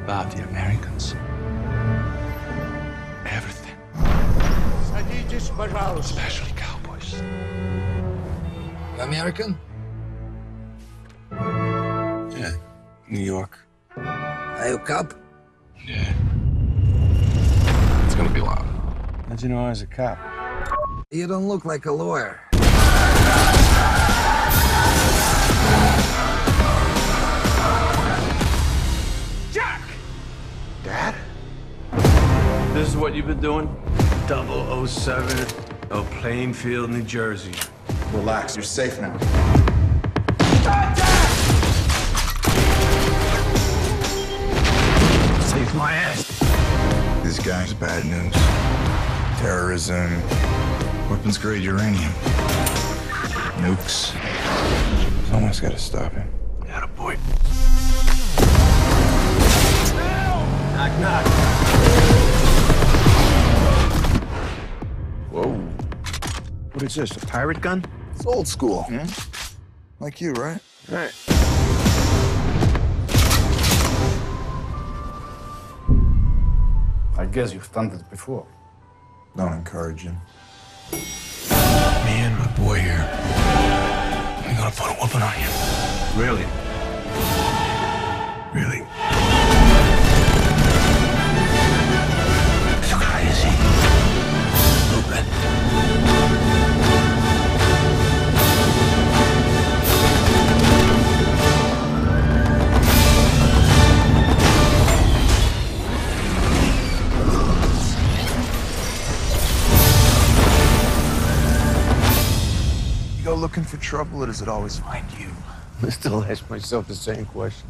about the Americans. Everything. Садитесь, пожалуйста. Especially cowboys. American? Yeah, New York. Are you a cop? Yeah. It's gonna be loud. How'd you know I was a cop? You don't look like a lawyer. Jack! Dad? This is what you've been doing? 007 of Plainfield, New Jersey. Relax, you're safe now. Save my ass. This guy's bad news. Terrorism, weapons-grade uranium, nukes. Someone's got to stop him. Atta boy. Knock, knock. Whoa. What is this, a pirate gun? It's old school. Like you, right? Right. I guess you've done this before. Don't encourage him. Me and my boy here, we gonna put a whooping on you. Really? Really? So crazy. Stupid. You go looking for trouble, or does it always find you? I still ask myself the same question.